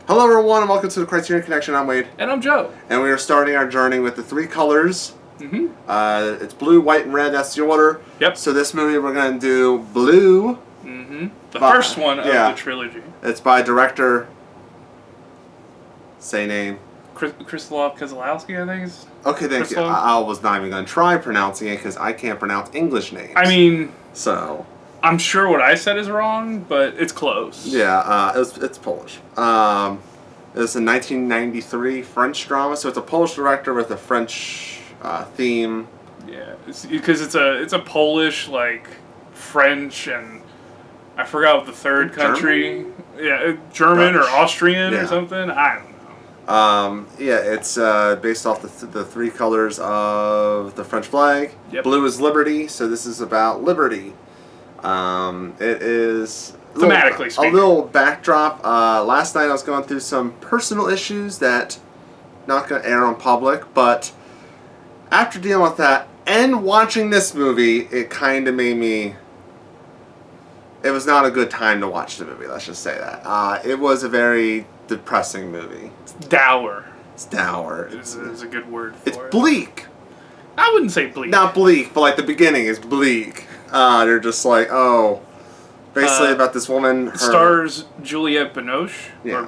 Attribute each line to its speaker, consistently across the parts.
Speaker 1: Hello everyone and welcome to the Criterion Connection. I'm Wade.
Speaker 2: And I'm Joe.
Speaker 1: And we are starting our journey with the three colors.
Speaker 2: Mm-hmm.
Speaker 1: It's blue, white, and red. That's the order.
Speaker 2: Yep.
Speaker 1: So this movie we're going to do blue.
Speaker 2: Mm-hmm. The first one of the trilogy.
Speaker 1: It's by director... Say name.
Speaker 2: Krzysztof Kozlowski, I think is.
Speaker 1: Okay, thank you. I was not even going to try pronouncing it because I can't pronounce English names.
Speaker 2: I mean...
Speaker 1: So...
Speaker 2: I'm sure what I said is wrong, but it's close.
Speaker 1: Yeah, it's Polish. It was a 1993 French drama, so it's a Polish director with a French theme.
Speaker 2: Yeah, because it's a Polish, like, French, and I forgot what the third country.
Speaker 1: German?
Speaker 2: Yeah, German
Speaker 1: Dutch.
Speaker 2: or Austrian or something. I don't know.
Speaker 1: Yeah, it's based off the three colors of the French flag.
Speaker 2: Yep.
Speaker 1: Blue is liberty, so this is about liberty. It is
Speaker 2: thematically speaking.
Speaker 1: A little backdrop. Last night I was going through some personal issues that not going to air on public, but after dealing with that and watching this movie, it kind of made me... It was not a good time to watch the movie, let's just say that. It was a very depressing movie.
Speaker 2: It's dour.
Speaker 1: It's dour.
Speaker 2: Is a good word for it.
Speaker 1: It's bleak.
Speaker 2: I wouldn't say bleak.
Speaker 1: Not bleak, but like the beginning is bleak. They're just like, basically about this woman.
Speaker 2: It stars Juliette Binoche,
Speaker 1: Yeah.
Speaker 2: or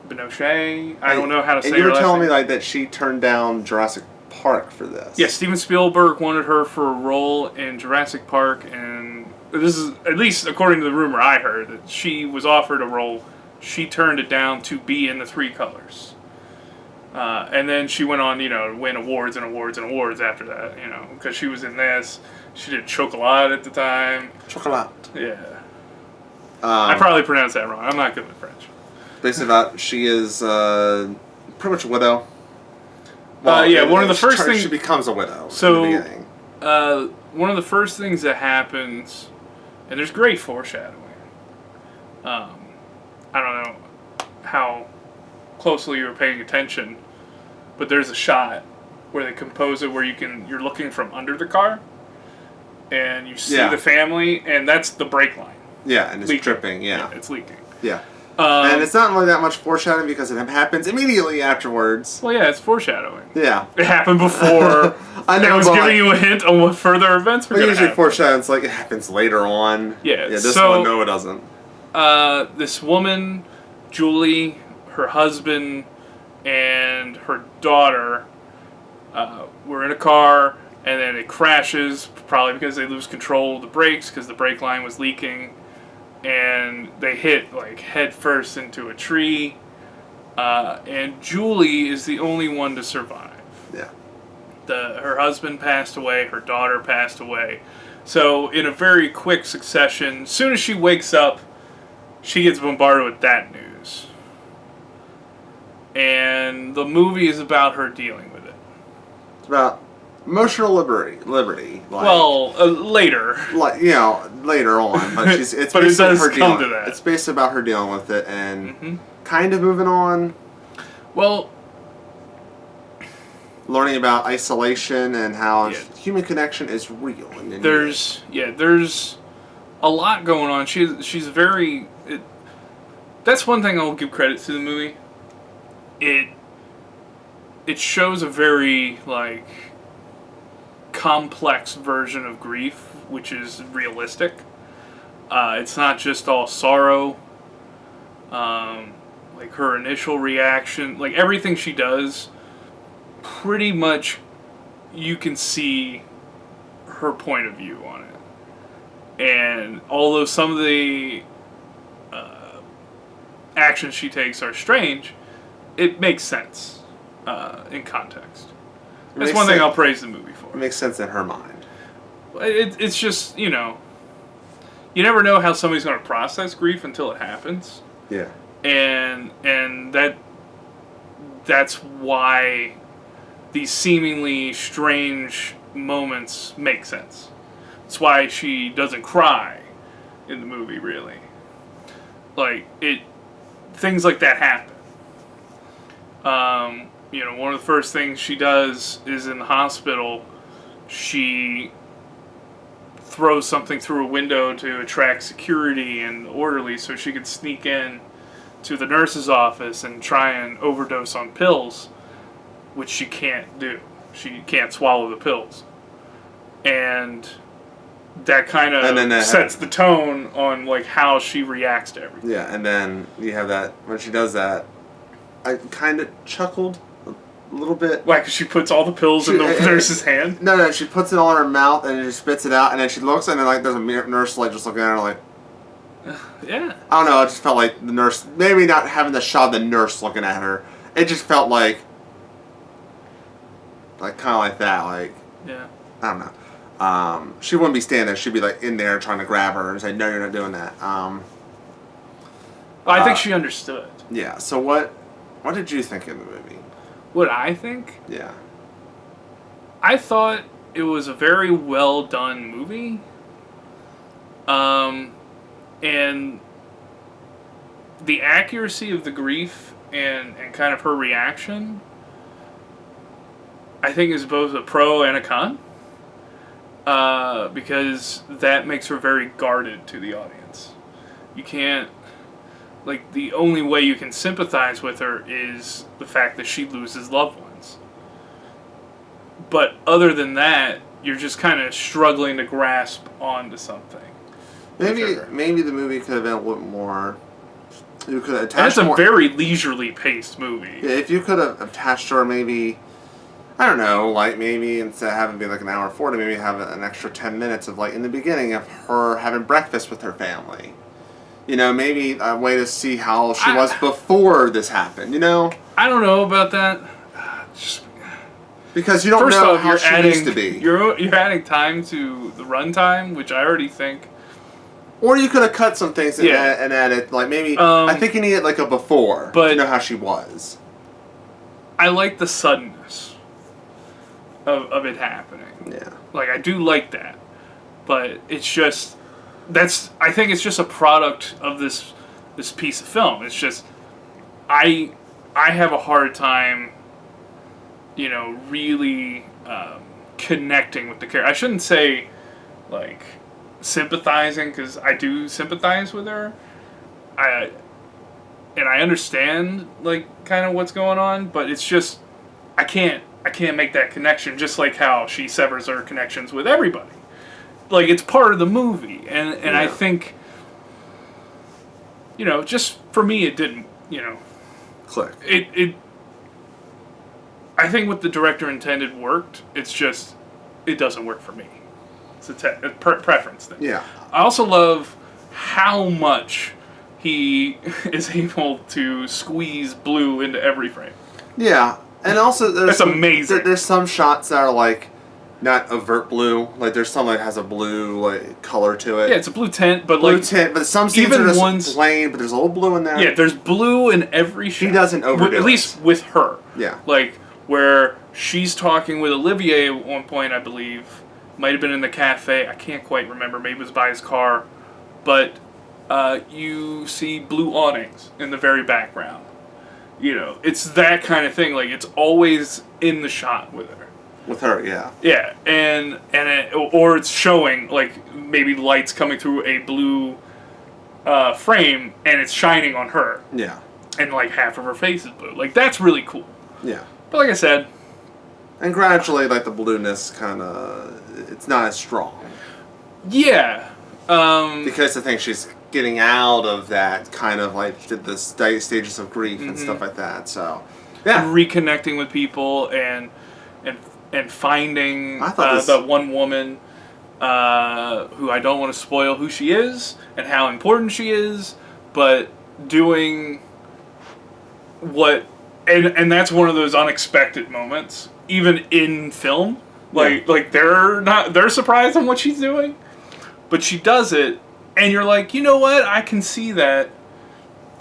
Speaker 2: Binoche. I don't know how to say her
Speaker 1: And you were
Speaker 2: last
Speaker 1: telling
Speaker 2: name.
Speaker 1: me like that she turned down Jurassic Park for this.
Speaker 2: Yeah, Steven Spielberg wanted her for a role in Jurassic Park, and this is, at least according to the rumor I heard, that she was offered a role. She turned it down to be in the three colors. And then she went on, to win awards and awards and awards after that, because she was in this. She did Chocolat at the time.
Speaker 1: Chocolat.
Speaker 2: Yeah. I probably pronounced that wrong. I'm not good with French.
Speaker 1: Basically about, she is pretty much a widow. Well,
Speaker 2: one of the first things...
Speaker 1: She becomes a widow
Speaker 2: so,
Speaker 1: in the beginning.
Speaker 2: One of the first things that happens, and there's great foreshadowing. I don't know how closely you were paying attention, but there's a shot where they compose it where you're looking from under the car, and you see the family, and that's the brake line.
Speaker 1: Yeah, and it's
Speaker 2: leaking.
Speaker 1: dripping. Yeah,
Speaker 2: it's leaking.
Speaker 1: Yeah, and it's not really that much foreshadowing because it happens immediately afterwards.
Speaker 2: Well, yeah, it's foreshadowing.
Speaker 1: Yeah,
Speaker 2: it happened before.
Speaker 1: I know.
Speaker 2: It was giving you a hint on what further events were going to happen.
Speaker 1: Usually foreshadowing, it's like it happens later on.
Speaker 2: Yeah.
Speaker 1: This one, no, it doesn't.
Speaker 2: This woman, Julie, her husband, and her daughter were in a car, and then it crashes, probably because they lose control of the brakes because the brake line was leaking, and they hit head first into a tree, and Julie is the only one to survive.
Speaker 1: Yeah.
Speaker 2: Her husband passed away, her daughter passed away, so in a very quick succession, as soon as she wakes up, she gets bombarded with that news. And the movie is about her dealing with it.
Speaker 1: It's about emotional liberty.
Speaker 2: Later.
Speaker 1: Later on, but it's
Speaker 2: but it does
Speaker 1: her
Speaker 2: come to that.
Speaker 1: It's basically about her dealing with it and kind of moving on.
Speaker 2: Well,
Speaker 1: learning about isolation and how human connection is real.
Speaker 2: There's a lot going on. She's very. That's one thing I'll give credit to the movie. It shows a very complex version of grief, which is realistic. It's not just all sorrow. Her initial reaction, everything she does, pretty much you can see her point of view on it. And although some of the actions she takes are strange, it makes sense in context. That's one thing I'll praise the movie for.
Speaker 1: It makes sense in her mind.
Speaker 2: It's just, you never know how somebody's going to process grief until it happens.
Speaker 1: Yeah.
Speaker 2: And that's why these seemingly strange moments make sense. That's why she doesn't cry in the movie, really. Things like that happen. One of the first things she does is in the hospital, she throws something through a window to attract security and orderlies so she could sneak in to the nurse's office and try and overdose on pills, which she can't do. She can't swallow the pills. And that kind of sets the tone on like how she reacts to everything.
Speaker 1: Yeah, and then you have that, when she does that, I kind of chuckled a little bit.
Speaker 2: Like, she puts all the pills in the nurse's hand?
Speaker 1: No, she puts it all in her mouth and she spits it out, and then she looks, and then like there's a nurse like just looking at her like...
Speaker 2: Yeah.
Speaker 1: I don't know, it just felt like the nurse, maybe not having the shot of the nurse looking at her, it just felt like kind of like that, like...
Speaker 2: Yeah.
Speaker 1: I don't know. She wouldn't be standing there. She'd be like in there trying to grab her and say, "No, you're not doing that."
Speaker 2: I think she understood.
Speaker 1: Yeah. So what did you think of the movie?
Speaker 2: What I think?
Speaker 1: Yeah.
Speaker 2: I thought it was a very well done movie. And the accuracy of the grief and kind of her reaction, I think, is both a pro and a con. Because that makes her very guarded to the audience. You can't... Like, the only way you can sympathize with her is the fact that she loses loved ones. But other than that, you're just kind of struggling to grasp onto something.
Speaker 1: Maybe the movie could have been a little more... You could have attached
Speaker 2: and it's a
Speaker 1: more,
Speaker 2: very leisurely paced movie.
Speaker 1: Yeah, if you could have attached her maybe... I don't know, like maybe instead of having it be like an hour 40, maybe have an extra 10 minutes of like in the beginning of her having breakfast with her family. You know, maybe a way to see how she was before this happened, you know?
Speaker 2: I don't know about that.
Speaker 1: Because you don't know how she used to be.
Speaker 2: You're adding time to the runtime, which I already think...
Speaker 1: Or you could have cut some things and added, like maybe... I think you needed like a before to know how she was.
Speaker 2: I like the suddenness of it happening.
Speaker 1: Yeah.
Speaker 2: Like, I do like that. But it's just... I think it's just a product of this piece of film. It's just... I have a hard time, you know, really connecting with the character. I shouldn't say, like, sympathizing, because I do sympathize with her. And I understand, like, kind of what's going on, but it's just... I can't make that connection, just like how she severs her connections with everybody. Like, it's part of the movie, and I think, you know, just for me, it didn't, you know,
Speaker 1: click.
Speaker 2: I think what the director intended worked. It's just, it doesn't work for me. It's a preference thing.
Speaker 1: Yeah.
Speaker 2: I also love how much he is able to squeeze blue into every frame.
Speaker 1: Yeah. And also,
Speaker 2: that's amazing.
Speaker 1: There's some shots that are like not overt blue. Like there's some that has a blue like color to it.
Speaker 2: Yeah, it's a blue tint, but
Speaker 1: but some scenes are just plain. But there's a little blue in there.
Speaker 2: Yeah, there's blue in every shot.
Speaker 1: He doesn't overdo it.
Speaker 2: At least with her.
Speaker 1: Yeah.
Speaker 2: Like where she's talking with Olivier at one point, I believe, might have been in the cafe. I can't quite remember. Maybe it was by his car, but you see blue awnings in the very background. You know, it's that kind of thing. Like, it's always in the shot with her.
Speaker 1: With her, yeah.
Speaker 2: Yeah, or it's showing, like, maybe lights coming through a blue frame, and it's shining on her.
Speaker 1: Yeah.
Speaker 2: And, like, half of her face is blue. Like, that's really cool.
Speaker 1: Yeah.
Speaker 2: But like I said...
Speaker 1: And gradually, like, the blueness kind of... It's not as strong.
Speaker 2: Yeah.
Speaker 1: Because I think she's getting out of that kind of like the stages of grief and stuff like that. So, yeah,
Speaker 2: reconnecting with people and finding the one woman who I don't want to spoil who she is and how important she is, but doing what and that's one of those unexpected moments, even in film. Like they're surprised on what she's doing, but she does it. And you're like, you know what? I can see that,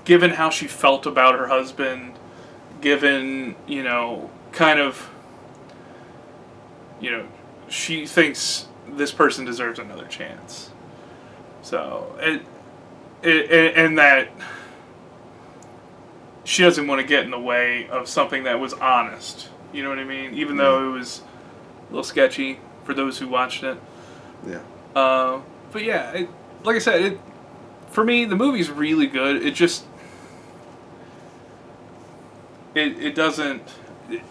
Speaker 2: given how she felt about her husband, given, you know, kind of, you know, she thinks this person deserves another chance. So, and that she doesn't want to get in the way of something that was honest. You know what I mean? Even though it was a little sketchy for those who watched it.
Speaker 1: Yeah.
Speaker 2: But yeah, like I said, for me, the movie's really good. It just... it doesn't.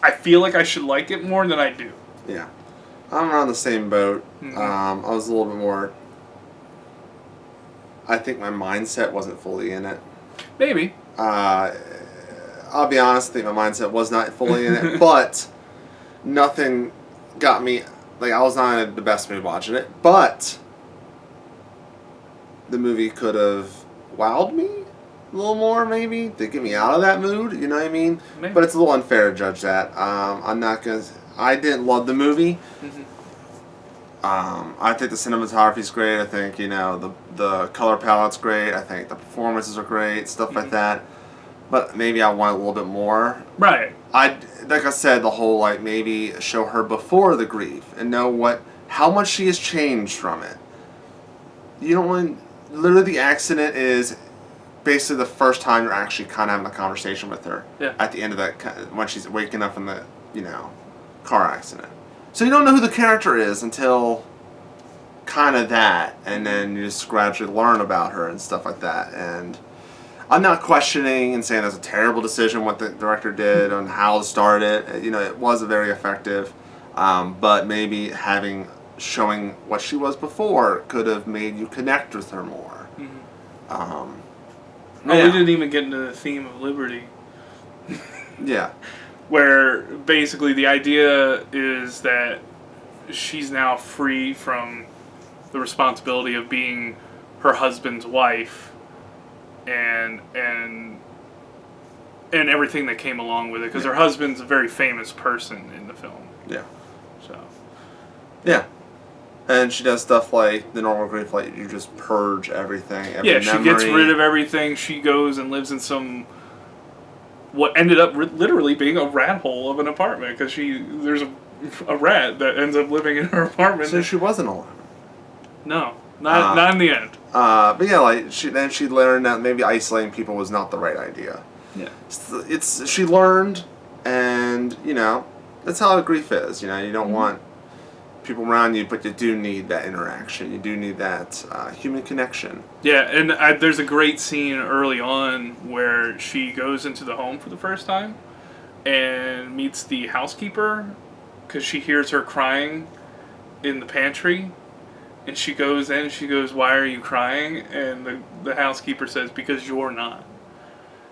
Speaker 2: I feel like I should like it more than I do.
Speaker 1: Yeah. I'm on the same boat.
Speaker 2: Mm-hmm.
Speaker 1: I was a little bit more... I think my mindset wasn't fully in it.
Speaker 2: Maybe.
Speaker 1: I'll be honest, I think my mindset was not fully in it, but nothing got me... Like, I was not in the best mood watching it, but the movie could have wowed me a little more, maybe, to get me out of that mood, you know what I mean?
Speaker 2: Maybe.
Speaker 1: But it's a little unfair to judge that. I'm not going to... I didn't love the movie.
Speaker 2: Mm-hmm.
Speaker 1: I think the cinematography's great. I think, the color palette's great. I think the performances are great, stuff like that. But maybe I want a little bit more.
Speaker 2: Right.
Speaker 1: Like I said, the whole, like, maybe show her before the grief and know how much she has changed from it. You don't want... Literally, the accident is basically the first time you're actually kind of having a conversation with her.
Speaker 2: Yeah.
Speaker 1: At the end of that, when she's waking up from the, car accident. So you don't know who the character is until kind of that, and then you just gradually learn about her and stuff like that. And I'm not questioning and saying that's a terrible decision what the director did on how to start it. It was very effective, but maybe showing what she was before could have made you connect with her more.
Speaker 2: Mm-hmm. We didn't even get into the theme of liberty.
Speaker 1: Yeah.
Speaker 2: Where basically the idea is that she's now free from the responsibility of being her husband's wife and everything that came along with it, because her husband's a very famous person in the film.
Speaker 1: Yeah.
Speaker 2: So.
Speaker 1: Yeah. And she does stuff like the normal grief, like you just purge everything.
Speaker 2: She gets rid of everything. She goes and lives in what ended up literally being a rat hole of an apartment, because there's a rat that ends up living in her apartment.
Speaker 1: So she wasn't alone.
Speaker 2: No, not in the end.
Speaker 1: But yeah, like she learned that maybe isolating people was not the right idea.
Speaker 2: Yeah,
Speaker 1: she learned, and that's how grief is. You don't want people around you, but you do need that interaction. You do need that human connection.
Speaker 2: Yeah, and there's a great scene early on where she goes into the home for the first time and meets the housekeeper, because she hears her crying in the pantry. And she goes in, she goes, "Why are you crying?" And the housekeeper says, "Because you're not."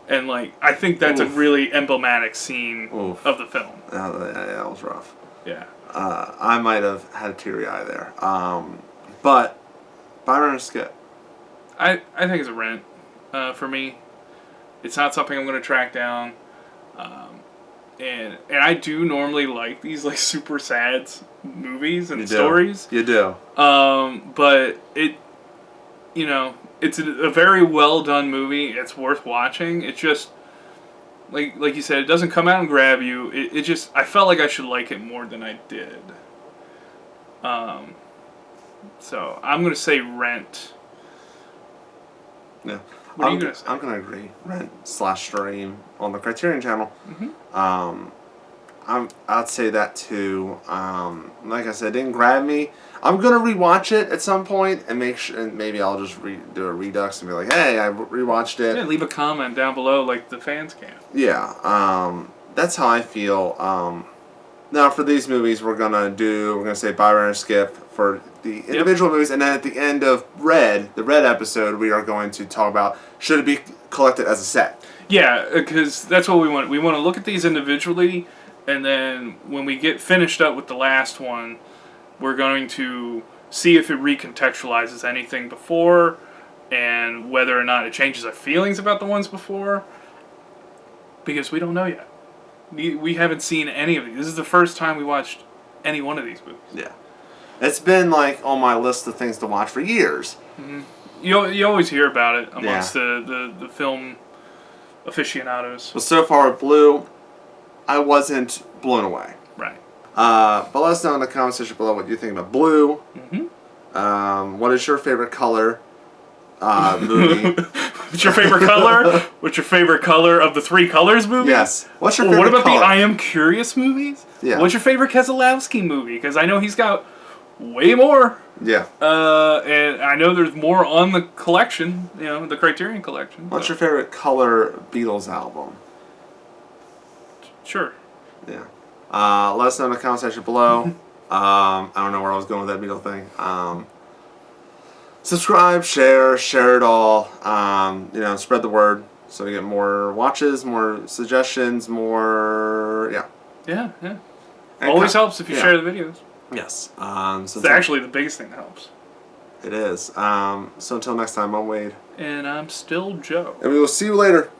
Speaker 2: And, I think that's a really emblematic scene of the film.
Speaker 1: That was rough.
Speaker 2: Yeah.
Speaker 1: I might have had a teary eye there. But Byron or Skip?
Speaker 2: I think it's a rent for me. It's not something I'm going to track down. And I do normally like these super sad movies and stories.
Speaker 1: You do.
Speaker 2: But it's a very well done movie. It's worth watching. It's just like you said, it doesn't come out and grab you. It just, I felt like I should like it more than I did. So I'm gonna say Rent.
Speaker 1: Yeah.
Speaker 2: What are you gonna say?
Speaker 1: I'm gonna agree. Rent/Stream on the Criterion channel.
Speaker 2: Mm-hmm.
Speaker 1: I'd say that too. Like I said, it didn't grab me. I'm gonna rewatch it at some point and make sure. And maybe I'll just do a redux and be like, "Hey, I rewatched it."
Speaker 2: Yeah, leave a comment down below like the fans can.
Speaker 1: Yeah. That's how I feel. Now for these movies, we're gonna say Byron or Skip for the individual movies, and then at the end of the Red episode, we are going to talk about should it be collected as a set.
Speaker 2: Yeah, because that's what we want. We want to look at these individually, and then when we get finished up with the last one, we're going to see if it recontextualizes anything before, and whether or not it changes our feelings about the ones before, because we don't know yet. We haven't seen any of these. This is the first time we watched any one of these movies.
Speaker 1: Yeah. It's been on my list of things to watch for years.
Speaker 2: Mm-hmm. You always hear about it amongst the film aficionados.
Speaker 1: But so far with Blue, I wasn't blown away.
Speaker 2: Right.
Speaker 1: But let us know in the comment section below what you think about Blue.
Speaker 2: Mm-hmm.
Speaker 1: What is your favorite color movie?
Speaker 2: What's your favorite color? What's your favorite color of the Three Colors movies?
Speaker 1: Yes. What's your favorite
Speaker 2: What about
Speaker 1: color?
Speaker 2: the I Am Curious movies?
Speaker 1: Yeah.
Speaker 2: What's your favorite Keselowski movie? Because I know he's got way more.
Speaker 1: Yeah.
Speaker 2: And I know there's more on the collection, the Criterion collection.
Speaker 1: What's your favorite color Beatles album?
Speaker 2: Sure.
Speaker 1: Yeah. Let us know in the comment section below. I don't know where I was going with that Beetle thing. Subscribe, share it all. Spread the word so we get more watches, more suggestions, more. Yeah.
Speaker 2: Yeah, yeah.
Speaker 1: And
Speaker 2: Always helps if you share the videos.
Speaker 1: Yes.
Speaker 2: It's actually the biggest thing that helps.
Speaker 1: It is. So until next time, I'm Wade.
Speaker 2: And I'm still Joe.
Speaker 1: And we will see you later.